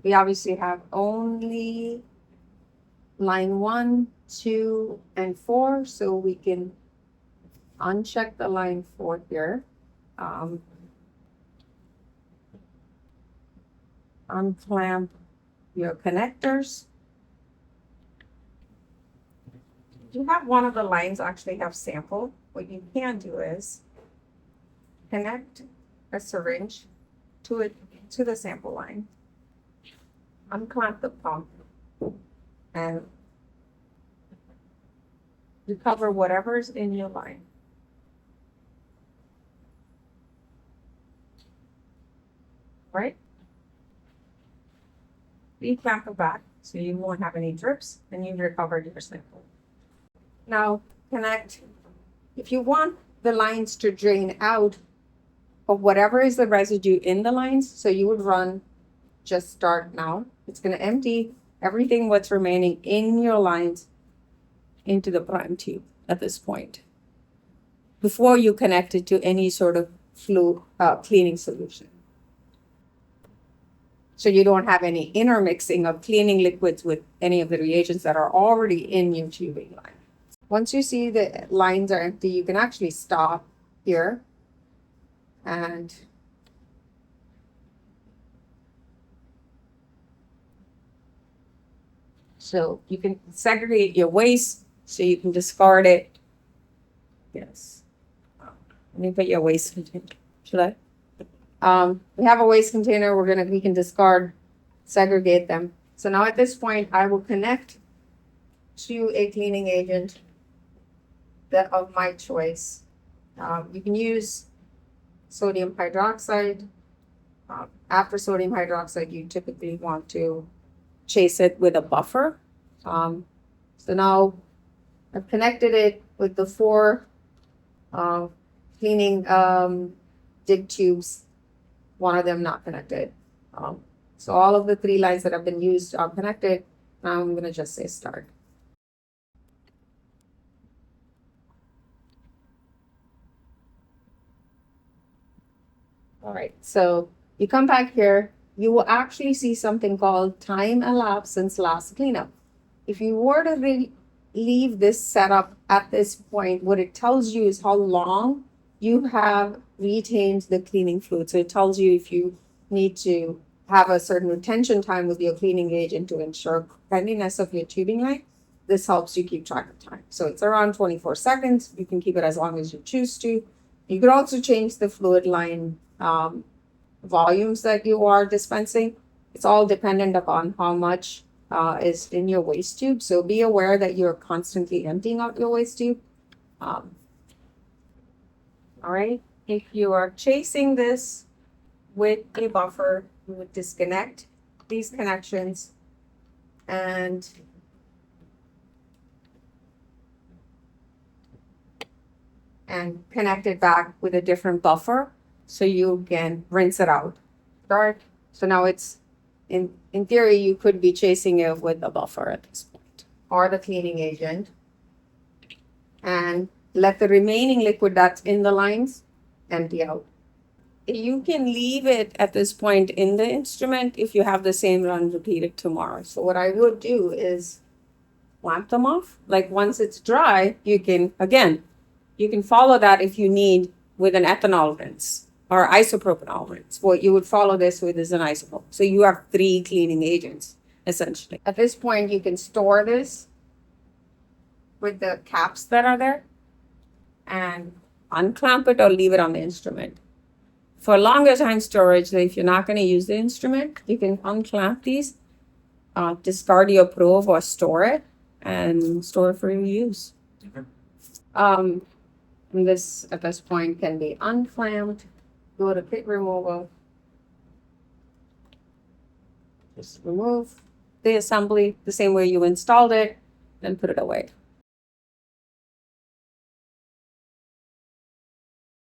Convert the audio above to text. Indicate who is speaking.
Speaker 1: We obviously have only line 1, 2, and 4, so we can uncheck the line 4 here. Unclamp your connectors. You have one of the lines actually have sample. What you can do is connect a syringe to the sample line. Unclamp the pump and recover whatever's in your line. Right? Reclamp it back so you won't have any drips and you've recovered your sample. Now connect, if you want the lines to drain out of whatever is the residue in the lines, so you would run just start now. It's going to empty everything what's remaining in your lines into the prime tube at this point before you connect it to any sort of cleaning solution. So you don't have any intermixing of cleaning liquids with any of the reagents that are already in your tubing line. Once you see the lines are empty, you can actually stop here and so you can segregate your waste so you can discard it. Yes. Let me put your waste container. Should I? We have a waste container. We can discard, segregate them. So now at this point, I will connect to a cleaning agent that of my choice. You can use sodium hydroxide. After sodium hydroxide, you typically want to chase it with a buffer. So now I've connected it with the 4 cleaning dig tubes, one of them not connected. So all of the 3 lines that have been used are connected. Now I'm going to just say start. All right, so you come back here, you will actually see something called time elapsed since last cleanup. If you were to leave this setup at this point, what it tells you is how long you have retained the cleaning fluid. So it tells you if you need to have a certain retention time with your cleaning agent to ensure cleanliness of your tubing line. This helps you keep track of time. So it's around 24 seconds. You can keep it as long as you choose to. You could also change the fluid line volumes that you are dispensing. It's all dependent upon how much is in your waste tube. So be aware that you're constantly emptying out your waste tube. All right. If you are chasing this with a buffer, you would disconnect these connections and connect it back with a different buffer so you can rinse it out. Start. So now it's in theory, you could be chasing it with a buffer at this point or the cleaning agent and let the remaining liquid that's in the lines empty out. You can leave it at this point in the instrument if you have the same run repeated tomorrow. So what I would do is lamp them off. Like once it's dry, you can follow that if you need with an ethanol rinse or isopropanol rinse. What you would follow this with is an isopropyl. So you have 3 cleaning agents, essentially. At this point, you can store this with the caps that are there and unclamp it or leave it on the instrument. For longer time storage, if you're not going to use the instrument, you can unclamp these, discard your probe or store it, and store it for your use. And this, at this point, can be unclamped. Go to pit removal. Just remove the assembly the same way you installed it, then put it away.